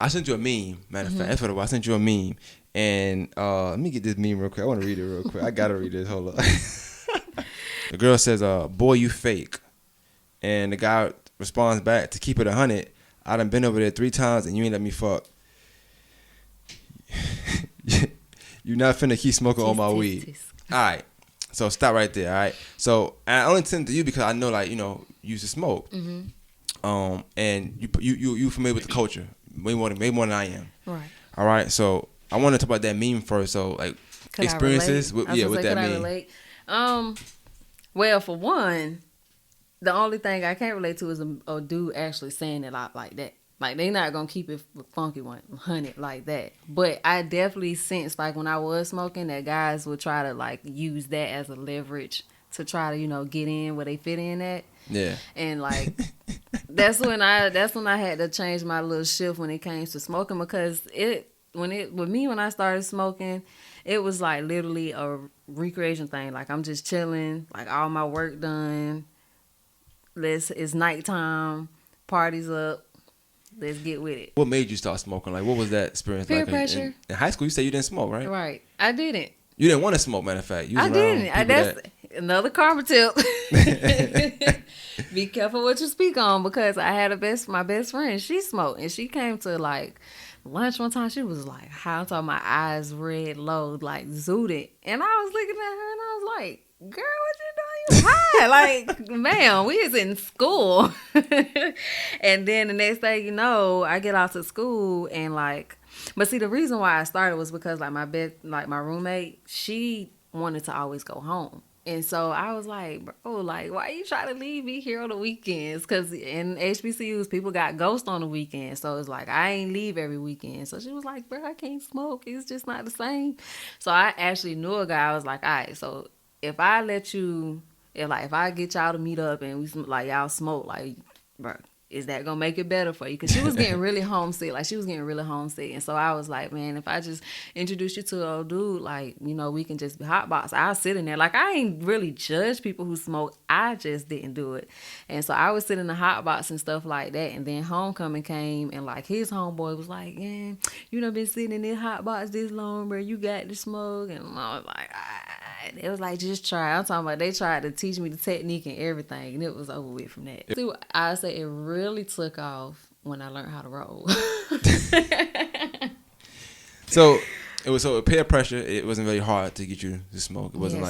I sent you a meme. Matter of fact, that's what it was. I sent you a meme, and let me get this meme real quick. I want to read it real quick. I gotta read this. Hold up. The girl says, "Boy, you fake," and the guy responds back, "To keep it 100, I done been over there 3 times, and you ain't let me fuck. You not finna keep smoking all my weed." All right. So stop right there. All right. So I only sent it to you because I know, like, you used to smoke. And you familiar with the culture way more than I am. Right. All right. So I want to talk about that meme first. So like Could experiences with that could meme. I relate? Well, for one, the only thing I can't relate to is a dude actually saying it out like that. Like, they not gonna keep it funky 100 like that. But I definitely sense, like, when I was smoking, that guys would try to, like, use that as a leverage to try to, get in where they fit in at. Yeah. And, like, that's when I had to change my little shift when it came to smoking, because when I started smoking, it was like literally a recreation thing. Like, I'm just chilling, like, all my work done. It's nighttime, parties up. Let's get with it. What made you start smoking? Like, what was that experience Peer like? pressure. In high school, you said you didn't smoke, right? Right. I didn't. You didn't want to smoke, matter of fact. You was I didn't. That's another karma tip. Be careful what you speak on, because I had my best friend. She smoked, and she came to, like, lunch one time. She was like, how I'm talking, my eyes red, low, like zooted. And I was looking at her and I was like, girl, what you doing? You high. Like, man, we was in school. And then the next thing you know, I get out to school and, like, but see, the reason why I started was because, like, my roommate, she wanted to always go home. And so I was like, bro, like, why you trying to leave me here on the weekends? Because in HBCUs, people got ghosts on the weekends. So it's like, I ain't leave every weekend. So she was like, bro, I can't smoke. It's just not the same. So I actually knew a guy. I was like, all right, so if I let you, if I get y'all to meet up and we, like, y'all smoke, like, bro, is that gonna make it better for you? Because she was getting really homesick. Like, she was getting really homesick. And so I was like, man, if I just introduce you to an old dude, like, we can just be hotbox. I'll sit in there. Like, I ain't really judge people who smoke. I just didn't do it. And so I would sit in the hotbox and stuff like that. And then homecoming came, and, like, his homeboy was like, yeah, you done been sitting in this hotbox this long, bro. You got to smoke. And I was like, it was like, just try. I'm talking about, they tried to teach me the technique and everything, and it was over with from that. See, I say it really took off when I learned how to roll. So it was peer pressure. It wasn't very hard to get you to smoke. It wasn't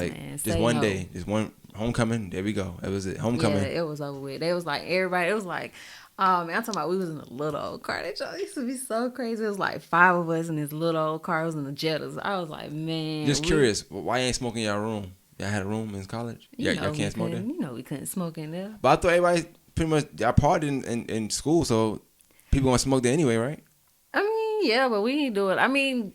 just one day, just one homecoming. There we go. That was it. Homecoming. Yeah, it was over with. It was like everybody. It was like, man, I'm talking about, we was in a little old car. That used to be so crazy. It was like 5 of us in this little old car. It was in the Jettas. I was like, man. Just curious, why you ain't smoking in your room? Y'all had a room in college? Y'all can't smoke there? We couldn't smoke in there. But I thought everybody pretty much, y'all partied in school, so people want to smoke there anyway, right? I mean, yeah, but we didn't do it. I mean,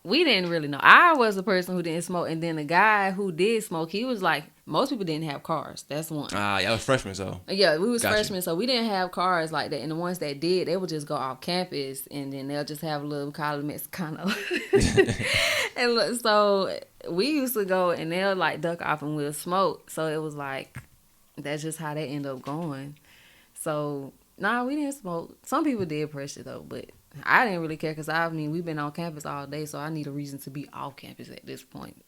we didn't really know. I was the person who didn't smoke, and then the guy who did smoke, he was like, most people didn't have cars. That's one. Y'all was freshmen, so. Yeah, we was freshmen, so we didn't have cars like that. And the ones that did, they would just go off campus, and then they'll just have a little college Mexicano. And look, so we used to go, and they'll, like, duck off and we'll smoke. So it was like, that's just how they end up going. So, we didn't smoke. Some people did pressure, though, but I didn't really care, because, I mean, we've been on campus all day, so I need a reason to be off campus at this point.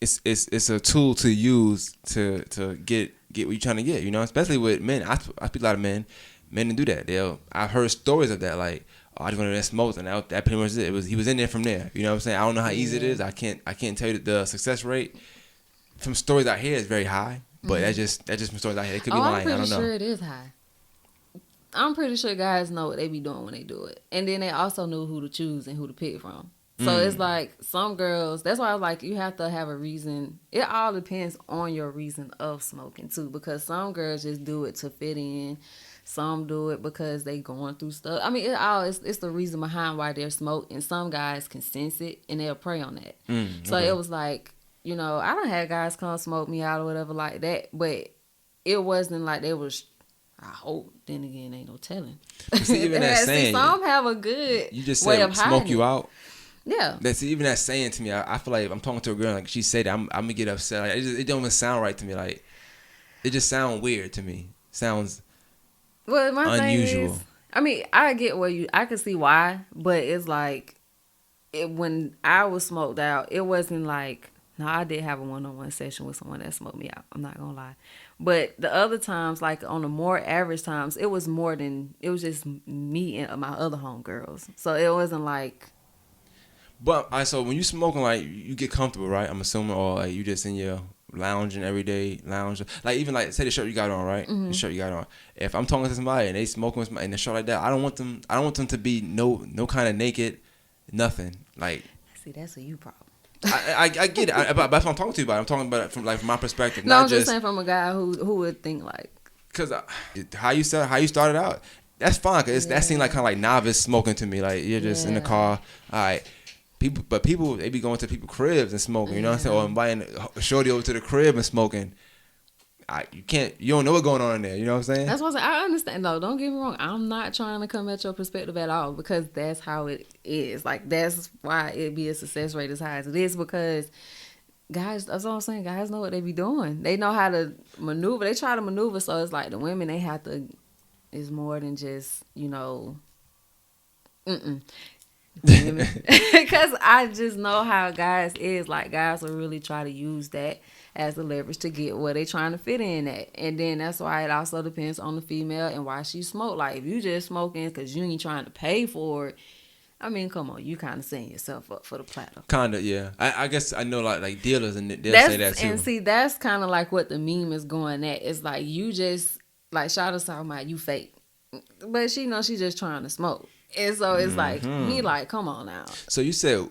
It's a tool to use to get what you're trying to get, especially with men. I speak a lot of men. Men didn't do that. I've heard stories of that, like, I just went in there and smoked, and that pretty much it. He was in there from there. You know what I'm saying? I don't know how easy it is. I can't tell you the success rate. From stories I hear, is very high, but that's just from stories I hear. It could be lying. I don't know. I'm pretty sure it is high. I'm pretty sure guys know what they be doing when they do it, and then they also know who to choose and who to pick from. So it's like, some girls, that's why I was like, you have to have a reason. It all depends on your reason of smoking too, because some girls just do it to fit in. Some do it because they going through stuff. I mean, it's the reason behind why they're smoking. Some guys can sense it and they'll prey on that. So it was like, I done had guys come smoke me out or whatever like that, but it wasn't like they was, I hope, then again, ain't no telling. See, even that saying, some have a good you just way said of smoke you it. out. Yeah. That's even that saying to me. I feel like if I'm talking to a girl, like she said that, I'm gonna get upset. Like, it don't even sound right to me. Like, it just sounds weird to me. Sounds well, my unusual. Thing is, I mean, I get I can see why, but it's like, when I was smoked out, it wasn't like, no, I did have a one-on-one session with someone that smoked me out. I'm not gonna lie. But the other times, like on the more average times, it was just me and my other homegirls. So it wasn't like. But so when you smoking, like you get comfortable, right? I'm assuming, or like you just in your lounging every day, like even like say the shirt you got on, right? The shirt you got on. If I'm talking to somebody and they smoking with somebody in a shirt like that, I don't want them to be no kind of naked, nothing. Like, See, that's a you problem. I get it, but that's what I'm talking to you about. I'm talking about it from my perspective. No, not I'm just saying from a guy who would think like. Cause how you started out, that's fine. Cause that seemed like kind of like novice smoking to me. Like you're just in the car, all right. People they be going to people's cribs and smoking. You know what I'm saying? Or inviting a shorty over to the crib and smoking. You don't know what's going on in there. You know what I'm saying? That's what I'm saying. I understand. No, don't get me wrong. I'm not trying to come at your perspective at all, because that's how it is. Like, that's why it be a success rate as high as it is, because guys, that's what I'm saying. Guys know what they be doing. They know how to maneuver. They try to maneuver. So it's like the women, they have to, is more than just, because I just know how guys is. Like, guys will really try to use that as the leverage to get where they trying to fit in at. And then that's why it also depends on the female and why she smoke. Like, if you just smoking because you ain't trying to pay for it, I mean, come on, you kind of setting yourself up for the platinum. Kind of, yeah. I guess I know like dealers and they'll say that too. And see, that's kind of like what the meme is going at. It's like, you just, like Shawty's talking about, you fake. But she knows she just trying to smoke. And so it's like, me like, come on now. So you said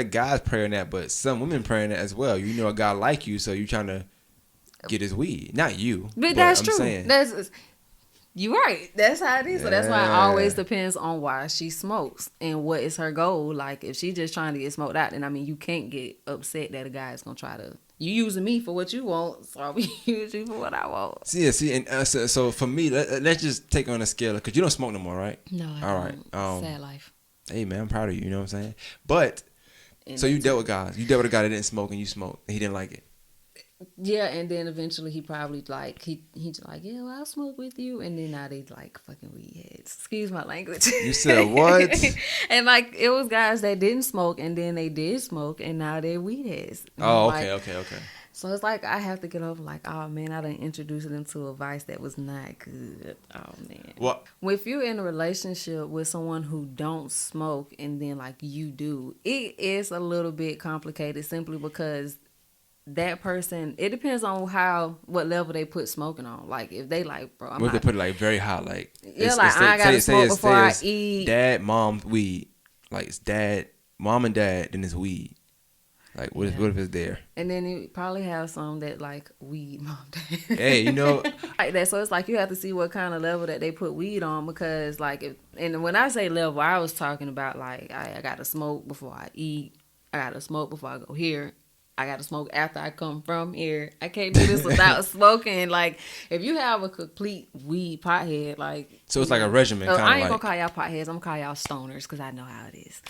guys praying that, but some women praying that as well. You know a guy like you, so you trying to get his weed. Not you. But that's true. You're right. That's how it is. So that's why it always depends on why she smokes and what is her goal. Like, if she just trying to get smoked out, then I mean, you can't get upset that a guy is gonna try to. You using me for what you want, so I'll be using you for what I want. See, and so for me, let's just take on a scale, because you don't smoke no more, right? No, I don't. Sad life. Hey man, I'm proud of you. You know what I'm saying? But so you dealt with guys. You dealt with a guy that didn't smoke and you smoked, and he didn't like it. Yeah, and then eventually he probably like he's like, yeah, well, I'll smoke with you, and then now they like fucking weed heads. Excuse my language. You said what? And like, it was guys that didn't smoke, and then they did smoke, and now they're weed heads. And okay. So it's like, I have to get over like, oh man, I done introduced them to a vice that was not good. Oh man. What? If you're in a relationship with someone who don't smoke and then like you do, it is a little bit complicated, simply because that person, it depends on what level they put smoking on. Like, if they like, bro, what if they put it like very hot, like, yeah, like, I gotta smoke before I eat. Dad, mom, weed. Like, it's dad, mom and dad, then it's weed. Like, what if it's there? And then you probably have some that like weed, mom, dad. Hey, like that. So it's like, you have to see what kind of level that they put weed on, because like, and when I say level, I was talking about like, I gotta smoke before I eat. I gotta smoke before I go here. I gotta smoke after I come from here. I can't do this without smoking. Like, if you have a complete weed pothead, like, so it's like a regimen. I ain't gonna call y'all potheads. I'm gonna call y'all stoners, because I know how it is.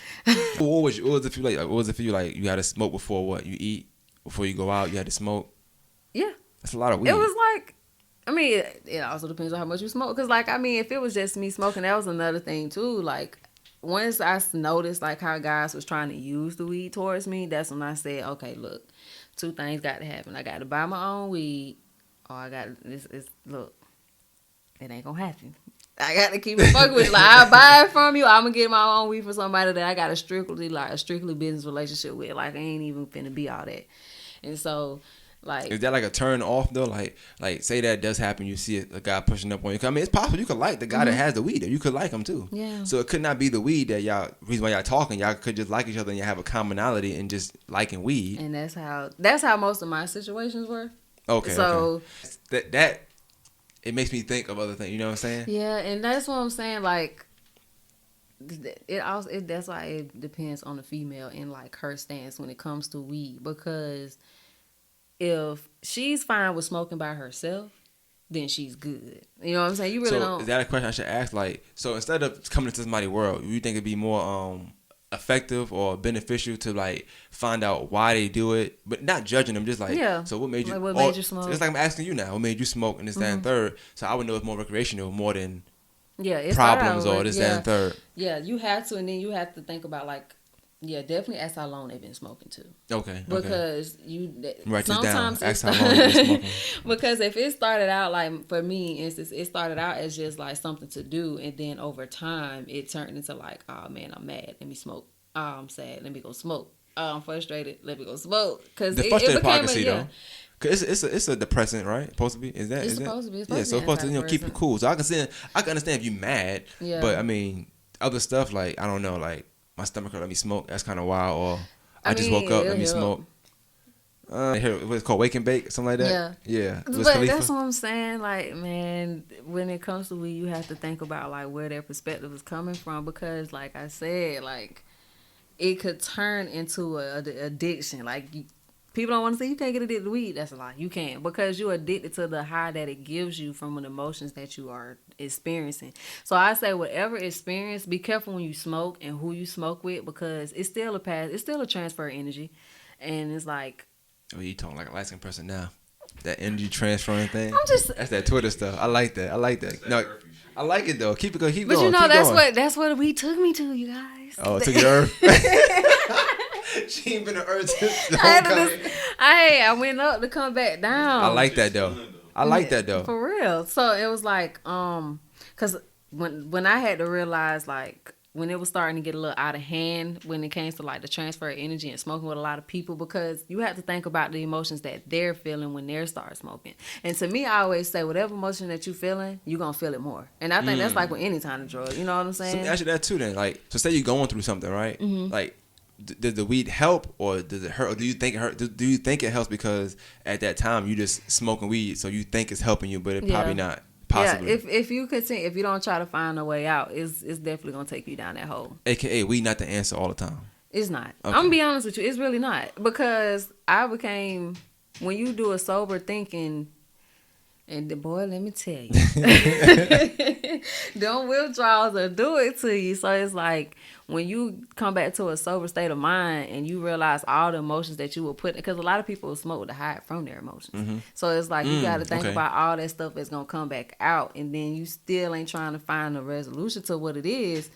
What was it for you like? What was it for you like? You had to smoke before what? You eat before you go out. You had to smoke. Yeah, that's a lot of weed. It was like, I mean, it also depends on how much you smoke. Because like, I mean, if it was just me smoking, that was another thing too. Like, once I noticed like how guys was trying to use the weed towards me, that's when I said, okay, look, two things got to happen. I got to buy my own weed, or I got this. Look, it ain't gonna happen. I got to keep it fucking with you. Like, I buy it from you, I'm gonna get my own weed for somebody that I got a strictly business relationship with. Like, I ain't even finna be all that. And so, like, is that like a turn off though? Like say that does happen, you see a guy pushing up on you. I mean, it's possible you could like the guy that has the weed. You could like him too. Yeah. So it could not be the weed that reason why y'all talking. Y'all could just like each other and y'all have a commonality in just liking weed. And that's how most of my situations were. Okay. So okay. That it makes me think of other things. You know what I'm saying? Yeah, and that's what I'm saying. Like, that's why it depends on the female and like her stance when it comes to weed, because if she's fine with smoking by herself, then she's good. You know what I'm saying? You really don't. Is that a question I should ask? Like, so instead of coming into somebody's world, you think it'd be more effective or beneficial to like find out why they do it, but not judging them, just like, yeah. So what made you? Like, what made you smoke? It's like I'm asking you now, what made you smoke and this, that, and third. So I would know it's more recreational, more than problems or this, that, and third. Yeah, you have to, and then you have to think about like, yeah, definitely ask how long they've been smoking too. Okay. Because you write sometimes this down. Ask how long they've been smoking. Because if it started out like for me, instance, it started out as just like something to do, and then over time it turned into like, oh man, I'm mad, let me smoke. Oh, I'm sad, let me go smoke. Oh, I'm frustrated, let me go smoke. Because the frustrated part I can see though. Cause it's a depressant, right? Supposed to be. Is that? It's is supposed that? to be. Yeah, so it's supposed to keep you cool. So I can understand if you're mad. Yeah. But I mean, other stuff like I don't know, like my stomach hurt, let me smoke. That's kind of wild. Or I just woke up, let me smoke. What's it called, wake and bake, something like that. Yeah. But that's what I'm saying. Like, man, when it comes to weed, you have to think about like where their perspective is coming from, because, like I said, like it could turn into a addiction. Like people don't want to say you can't get addicted to weed. That's a lie. You can, because you're addicted to the high that it gives you from the emotions that you are experiencing. So I say whatever experience, be careful when you smoke and who you smoke with, because it's still a transfer of energy. And it's like, oh, you talking like a light-skinned person now. That energy transferring thing. That's that Twitter stuff. I like that. No, I like it though. Keep it going. Keep going. But you know, that's what we took me to, you guys. Oh, it took you to Earth. She ain't been to Earth since I went up to come back down. I like that though. For real. So it was like, cause when I had to realize, like, when it was starting to get a little out of hand when it came to like the transfer of energy and smoking with a lot of people, because you have to think about the emotions that they're feeling when they're start smoking. And to me, I always say whatever emotion that you feeling, you're gonna feel it more. And I think that's like with any kind of drug. You know what I'm saying? So actually that too then. Like, so say you're going through something, right? Mm-hmm. Like, does the weed help or does it hurt? Or do you think it hurt? Do you think it helps because at that time you just smoking weed, so you think it's helping you, but it probably not. Possibly. Yeah, if you continue, if you don't try to find a way out, it's definitely gonna take you down that hole. AKA, weed not the answer all the time. It's not. Okay. I'm gonna be honest with you, it's really not, because I became, when you do a sober thinking, and boy, let me tell you, them withdrawals will do it to you. So it's like when you come back to a sober state of mind and you realize all the emotions that you were putting, because a lot of people smoke to hide from their emotions. Mm-hmm. So it's like you got to think about all that stuff that's gonna come back out, and then you still ain't trying to find a resolution to what it is.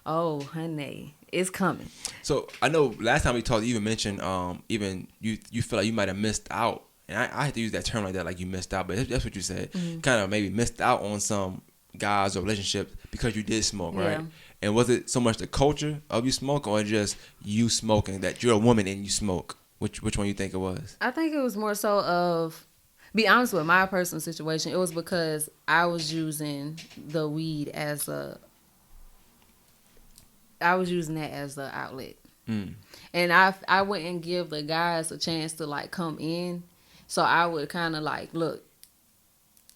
Oh, honey, it's coming. So I know last time we talked, you even mentioned even you feel like you might have missed out. And I had to use that term like that, like you missed out, but that's what you said. Mm-hmm. Kind of maybe missed out on some guys or relationships because you did smoke, right? Yeah. And was it so much the culture of you smoking, or just you smoking, that you're a woman and you smoke? Which one you think it was? I think it was more so of, be honest with my personal situation, it was because I was using the weed as I was using that as the outlet. Mm. And I wouldn't give the guys a chance to like come in. So I would kind of like, look,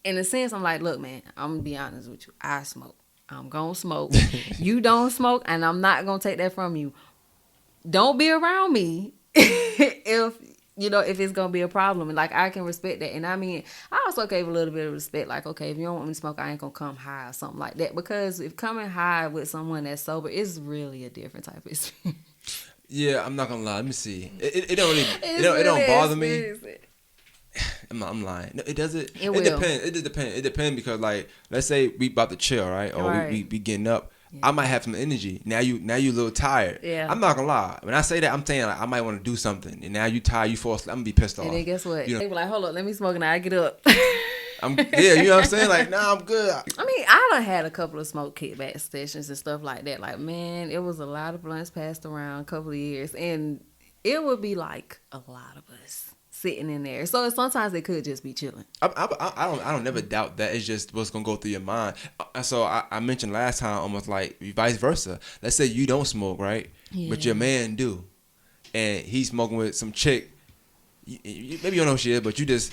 in a sense, I'm like, look, man, I'm going to be honest with you. I smoke. I'm going to smoke. You don't smoke, and I'm not going to take that from you. Don't be around me if it's going to be a problem. And like, I can respect that. And I mean, I also gave a little bit of respect. Like, okay, if you don't want me to smoke, I ain't going to come high or something like that. Because if coming high with someone that's sober is really a different type of experience. Yeah, I'm not going to lie. Let me see. It don't really, it don't bother me. I'm lying. No, it doesn't. It depends. It just depends. It depends because, like, let's say we about to chill, right? Or we getting up. Yeah. I might have some energy. Now you a little tired. Yeah. I'm not gonna lie. When I say that, I'm saying like I might want to do something. And now you tired, you fall asleep. I'm gonna be pissed off. And then guess what? They be like, hold up, let me smoke and I get up. You know what I'm saying? Like, nah, I'm good. I mean, I done had a couple of smoke kickback sessions and stuff like that. Like, man, it was a lot of blunts passed around a couple of years, and it would be like a lot of us sitting in there. So sometimes it could just be chilling. I don't never doubt that. It's just what's gonna go through your mind. So I mentioned last time almost like vice versa. Let's say you don't smoke, right? Yeah. But your man do, and he's smoking with some chick. Maybe you don't know who she is, but you just.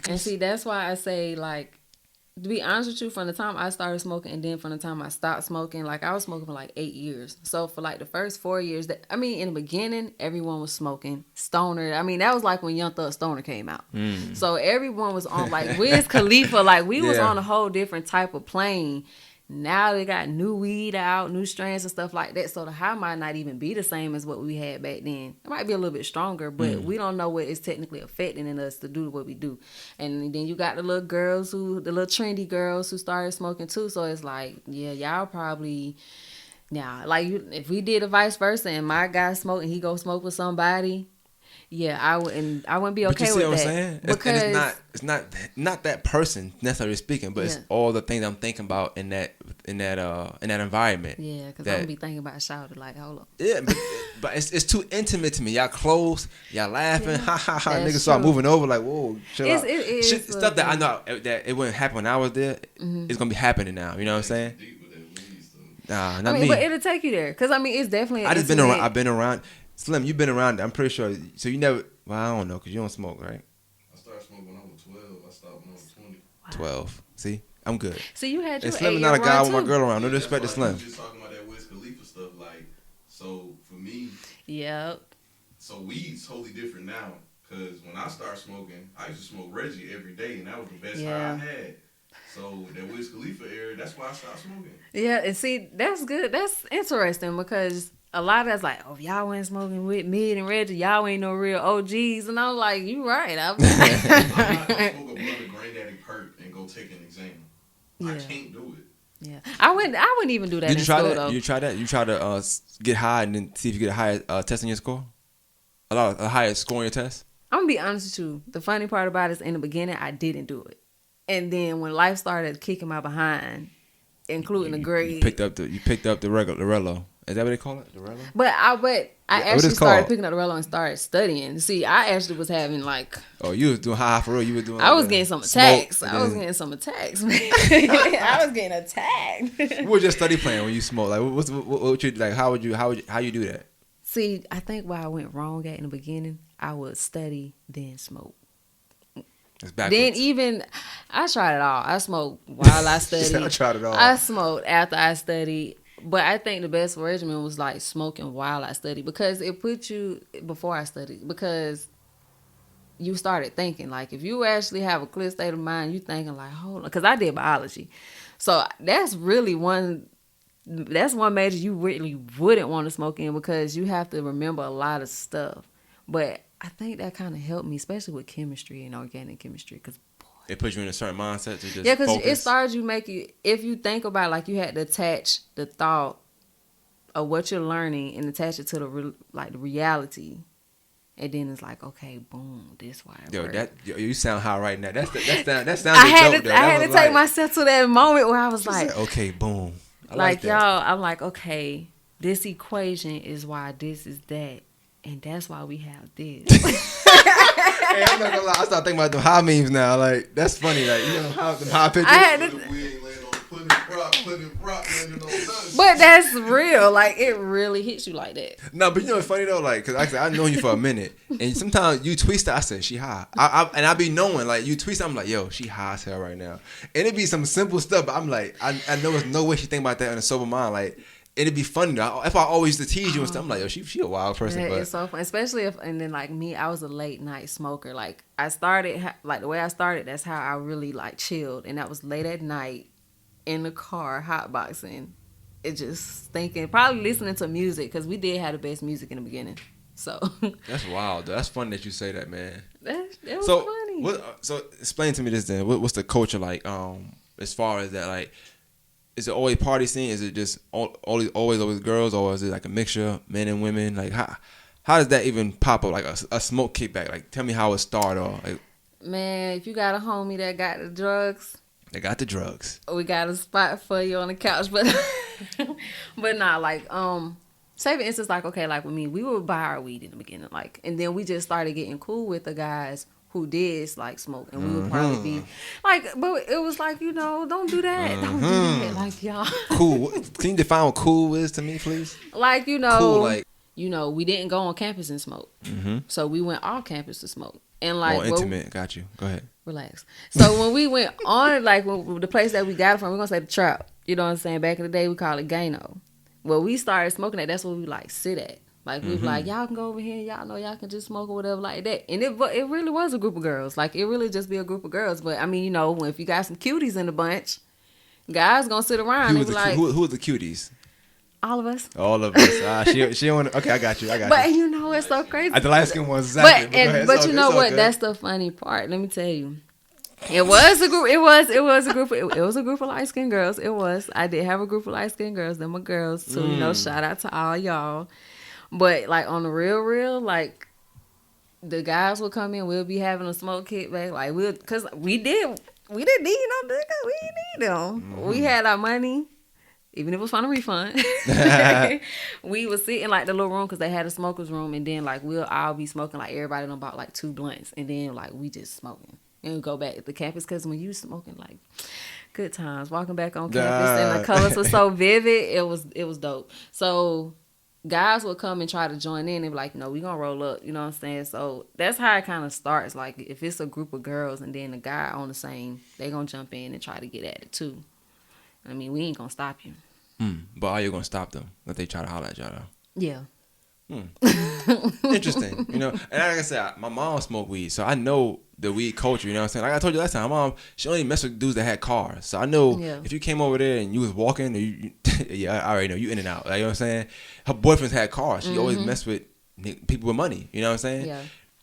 And see, that's why I say, like, to be honest with you, from the time I started smoking and then from the time I stopped smoking, like, I was smoking for like 8 years. So for like the first 4 years, in the beginning, everyone was smoking. Stoner. I mean, that was like when Young Thug Stoner came out. So everyone was on like Wiz Khalifa. Like, we was on a whole different type of plane. Now they got new weed out, new strains and stuff like that. So the high might not even be the same as what we had back then. It might be a little bit stronger, but we don't know what is technically affecting in us to do what we do. And then you got the little trendy girls who started smoking too. So it's like, yeah, y'all probably, now, like if we did a vice versa and my guy smoked and he go smoke with somebody, yeah, I wouldn't be okay with that. But you see what I'm saying? Because and it's not that person necessarily speaking, but it's all the things I'm thinking about in that environment. Yeah, because I'm gonna be thinking about shouting like, hold up. Yeah, but it's too intimate to me. Y'all close, y'all laughing, ha ha ha. Niggas start moving over like, whoa, chill out. Stuff that I know that it wouldn't happen when I was there. It's gonna be happening now. You know what I'm saying? Nah, not me. But it'll take you there, because it's definitely. I've been around. Slim, you've been around. I'm pretty sure. So you never. Well, I don't know because you don't smoke, right? I started smoking when I was 12. I stopped when I was 20. Wow. 12. See, I'm good. So you had your. And Slim is not a guy with my girl around. No disrespect to Slim. We just talking about that Wiz Khalifa stuff, like. So for me. Yep. So weed's totally different now, because when I started smoking, I used to smoke Reggie every day, and that was the best high I had. So that Wiz Khalifa era, that's why I stopped smoking. Yeah, and see, that's good. That's interesting because a lot of that's like, oh, if y'all ain't smoking with Mid and Reggie, y'all ain't no real OGs. And I'm like, you right. I'm not gonna smoke a blunt of Granddaddy Perk and go take an exam. Yeah. I can't do it. Yeah, I wouldn't even do that. Did you try that? Though. You try that? You try to get high and then see if you get a higher test in your score? A higher score in your test? I'm gonna be honest with you. The funny part about it is, in the beginning, I didn't do it. And then when life started kicking my behind, including the grade, you picked up the Relo. Is that what they call it, the Relo? But I actually started picking up the Relo and started studying. See, I actually was having like. Oh, you was doing high for real. You were doing. I was getting some attacks. I was getting some attacks. Man. I was getting attacked. What was your study plan when you smoked? Like, what you like? How you do that? See, I think where I went wrong at in the beginning, I would study then smoke. Then even I tried it all. I smoked while I studied. I tried it all. I smoked after I studied. But I think the best regimen was like smoking while I studied, because it put you before I studied, because you started thinking, like, if you actually have a clear state of mind, you thinking like, hold on, because I did biology. So that's one major you really wouldn't want to smoke in, because you have to remember a lot of stuff. But I think that kind of helped me, especially with chemistry and organic chemistry, because it puts you in a certain mindset to just because it starts if you think about it, like you had to attach the thought of what you're learning and attach it to the reality, and then it's like, okay, boom, this why. You sound high right now. That sounds. I had to take myself to that moment where I was like, said, okay, boom. I like y'all, I'm like, okay, this equation is why this is that, and that's why we have this. Hey, I'm not gonna lie. I start thinking about the high memes now. Like, that's funny. Like, you know, the high pictures. But that's real. Like, it really hits you like that. No, but you know what's funny though? Like, cause I know you for a minute, and sometimes you tweet stuff. I said she high, and I be knowing, like, you tweet stuff, I'm like, yo, she high as hell right now, and it be some simple stuff. But I'm like, I know there's no way she think about that in a sober mind. Like, it'd be funny though. If I always used to tease you and stuff, I'm like, yo, she a wild person. Yeah, but it's so fun, especially and then like me, I was a late night smoker. Like, I started, like the way I started, that's how I really like chilled, and that was late at night in the car, hotboxing. It just thinking, probably listening to music, because we did have the best music in the beginning. So that's wild. That's funny that you say that, man. That was funny. So explain to me this then. What's the culture like? As far as that, like, is it always party scene? Is it just always girls, or is it like a mixture of men and women? Like, how does that even pop up? Like a smoke kickback? Like, tell me how it started off. Like, man, if you got a homie that got the drugs. They got the drugs. We got a spot for you on the couch, but nah, like, say for instance, like, okay, like with me, we would buy our weed in the beginning, like, and then we just started getting cool with the guys who did like smoke, and we would probably be like, but it was like, you know, don't do that, don't do that, like, y'all. Cool. Can you define what cool is to me, please? Like, you know, cool, like, you know, we didn't go on campus and smoke, so we went off campus to smoke, and like, more intimate. Got you. Go ahead. Relax. So when we went on, like, the place that we got it from, we're gonna say the trap. You know what I'm saying? Back in the day, we call it Gano. Well, we started smoking that. That's where we like sit at. Like, we were like, y'all can go over here. Y'all know y'all can just smoke or whatever like that. And it really was a group of girls. Like, it really just be a group of girls. But I mean, you know, if you got some cuties in the bunch, Guys gonna sit around and be like, who are the cuties? all of us. All of us. She don't want. Okay, I got you. But you know it's so crazy. The light skin ones, exactly. But you know what? Good. That's the funny part. Let me tell you. It was a group. It was a group of light skinned girls. It was. I did have a group of light skinned girls. Them were girls too. You know, shout out to all y'all. But like on the real, like the guys would come in. We'll be having a smoke kickback. Like cause we didn't need no nigga. We didn't need them. We had our money. Even if it was on a refund, we would sit in like the little room because they had a smoker's room, and then like we'll all be smoking, like everybody done bought like 2 blunts, and then like we just smoking and go back to the campus because when you smoking, like good times walking back on campus and the colors were so vivid, it was dope. So guys would come and try to join in and be like, no, we gonna roll up, you know what I'm saying? So that's how it kind of starts. Like if it's a group of girls and then the guy on the same, they gonna jump in and try to get at it too. I mean, we ain't gonna stop you. But are you gonna stop them if they try to holler at y'all though? Yeah. Interesting, you know. And like I said, my mom smoked weed, so I know the weed culture. You know what I'm saying? Like I told you last time, my mom, she only messed with dudes that had cars. So I know if you came over there and you was walking, or yeah, I already know you in and out. Like, you know what I'm saying? Her boyfriends had cars. She always messed with people with money. You know what I'm saying? Yeah.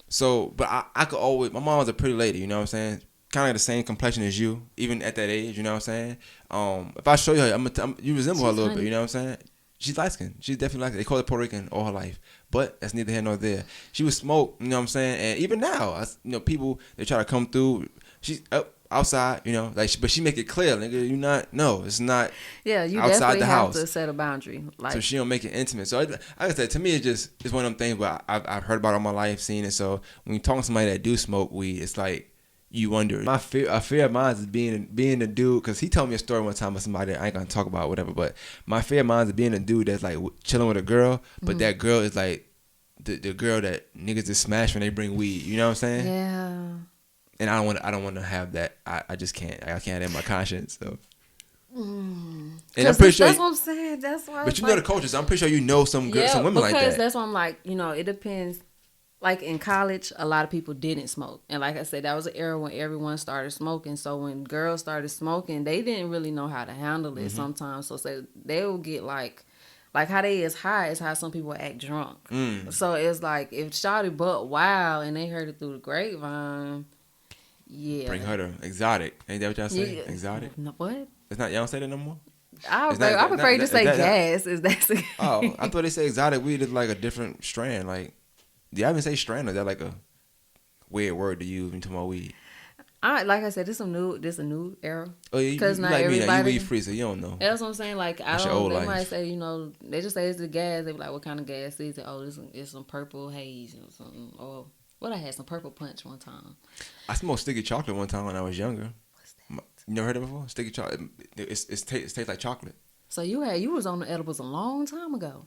So, but I could always. My mom was a pretty lady. You know what I'm saying? Kind of like the same complexion as you, even at that age. You know what I'm saying? If I show you her, you resemble her a little bit. You know what I'm saying? She's light skinned. She's definitely light skinned. They call her Puerto Rican all her life. But that's neither here nor there. She would smoke, you know what I'm saying? And even now, people, they try to come through. She's up outside, you know, like, but she make it clear, nigga, it's not you outside the house. Have to set a boundary. Like, so she don't make it intimate. So like I said, to me, it's one of them things where I've heard about all my life, seen it. So when you talk to somebody that do smoke weed, it's like, you wonder. A fear of mine is being a dude, because he told me a story one time of somebody that I ain't gonna talk about, whatever, but my fear of mine is being a dude that's like chilling with a girl, but that girl is like the girl that niggas just smash when they bring weed. You know what I'm saying? Yeah. And I don't want to have that. I just can't. I can't have my conscience. So. And I'm pretty sure that's what I'm saying. That's why. But you know the culture, so I'm pretty sure you know some women like that. Because that's why I'm like, it depends. Like in college, a lot of people didn't smoke. And like I said, that was an era when everyone started smoking. So when girls started smoking, they didn't really know how to handle it sometimes. So they will get like how they is high is how some people act drunk. So it's like if shawty butt wild and they heard it through the grapevine, yeah. Bring her to exotic. Ain't that what y'all say? Yeah. Exotic? No, what? It's not, y'all don't say that no more? I prefer you to say gas. Is that Oh, I thought they say exotic weed is like a different strand, like. Do y'all even say strand, or is that like a weird word to use when you talk about weed? Like I said, this a new era. Oh, yeah, because not like everybody. You weed free, so you don't know. That's what I'm saying. Like they might say, they just say it's the gas. They be like, what kind of gas is it? Oh, it's some purple haze or something. Or I had some purple punch one time. I smoked sticky chocolate one time when I was younger. What's that? You never heard it before? Sticky chocolate. It tastes like chocolate. So you was on the edibles a long time ago.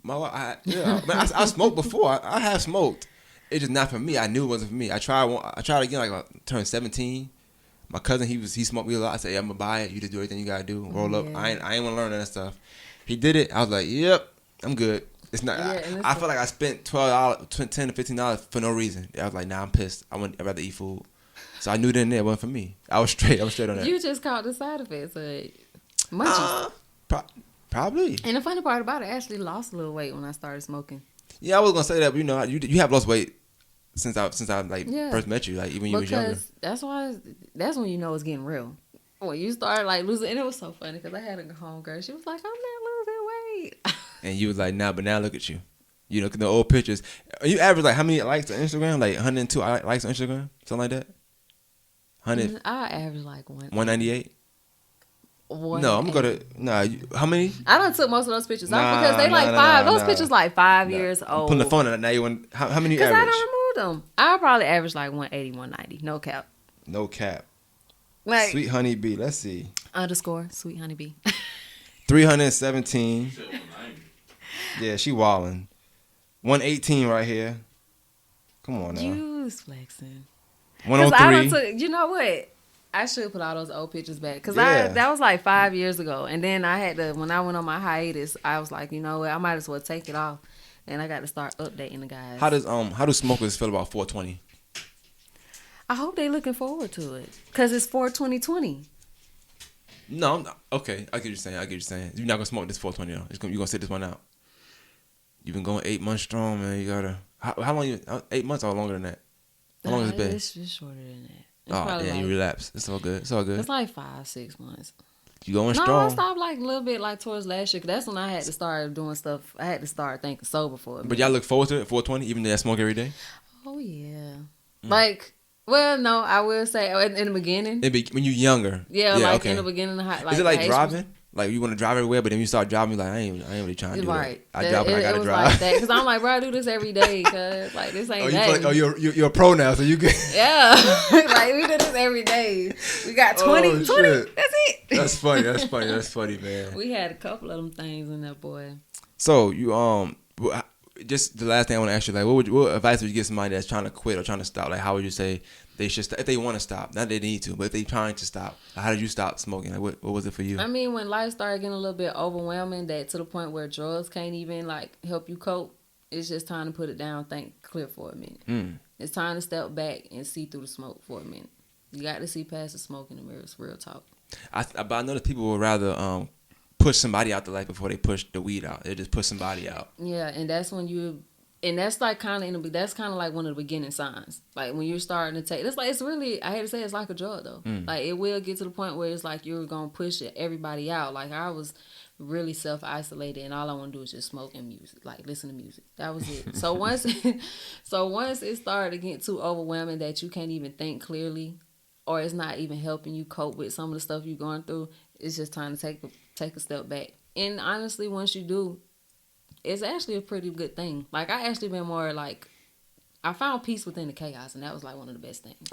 I smoked before. I have smoked. It's just not for me. I knew it wasn't for me. I tried again, like I turned 17. My cousin, he smoked weed a lot. I said, yeah, I'm gonna buy it. You just do everything you gotta do. Roll up. I ain't want to learn that stuff. He did it. I was like, yep, I'm good. It's not. I feel like I spent $12, $10 to $15 for no reason. I was like, nah, I'm pissed. I'd rather eat food. So I knew then it wasn't for me. I was straight on that. You just caught the side effects of munchies. Probably. And the funny part about it, I actually lost a little weight when I started smoking. Yeah, I was gonna say that, but you have lost weight since I first met you, like even when you was younger. That's when you know it's getting real. When you start like losing, and it was so funny because I had a homegirl. She was like, "I'm not losing weight," and you was like, "Nah," but now look at you. You look at the old pictures. You average like how many likes on Instagram? Like 102 likes on Instagram, something like that. 100. I average like 198. No, I'm gonna how many? I done took most of those pictures off because they five. Those pictures like 5 years old. I'm putting the phone on now. You want how many? Because I don't remove them. I probably average like 180, 190. No cap. No cap. Like Sweet Honey Bee. Let's see. _ Sweet Honey Bee. 317. Yeah, she wildin'. 118 right here. Come on now. You was flexing. 103. You know what? I should put all those old pictures back because that was like 5 years ago, and then I had to when I went on my hiatus, I was like, you know what, I might as well take it off, and I got to start updating the guys. How do smokers feel about 420? I hope they looking forward to it because it's 4/20/20. No, I'm not. Okay, I get what you're saying. I get what you're saying. You're not gonna smoke this 420 though. You're gonna sit this one out. You've been going 8 months strong, man. You gotta. How long? 8 months or longer than that? How long has it been? It's shorter than that. It's Oh, probably damn, you relapse. It's all good. It's all good. It's like 5-6 months. You going No, strong. I stopped like a little bit like towards last year. 'Cause that's when I had to start doing stuff. I had to start thinking sober for it. But y'all look forward to it, 420, even though y'all smoke every day? Oh, yeah. Like, well, no, I will say in the beginning. When you're younger. Yeah, like in the beginning of Is it like driving? Like you want to drive everywhere, but then you start driving, like I ain't really trying to do that. I drive, but I gotta drive. Like that, because I'm like, bro, I do this every day, cause like this ain't. You're a pro now, so you can. Yeah, like we do this every day. We got 20. That's it. That's funny. That's funny, man. We had a couple of them things in there, boy. So you just the last thing I want to ask you, like, what advice would you give somebody that's trying to quit or trying to stop? Like, how would you say they should if they want to stop? Not they need to, but if they trying to stop, how did you stop smoking? Like, what was it for you? I mean, when life started getting a little bit overwhelming, that to the point where drugs can't even like help you cope, it's just time to put it down, think clear for a minute. It's time to step back and see through the smoke for a minute. You got to see past the smoke in the mirror. It's real talk. But I know that people would rather push somebody out the life before they push the weed out. They just push somebody out. Yeah, and that's when that's like kind of that's kind of like one of the beginning signs. Like when you're starting to take, it's really, I hate to say it's like a drug though. Like it will get to the point where it's like you're gonna push everybody out. Like I was really self-isolated and all I want to do is just smoke and music, like listen to music. That was it. So once it started to get too overwhelming that you can't even think clearly, or it's not even helping you cope with some of the stuff you're going through, it's just time to take a step back. And honestly, once you do, it's actually a pretty good thing. Like I actually been more like, I found peace within the chaos, and that was like one of the best things.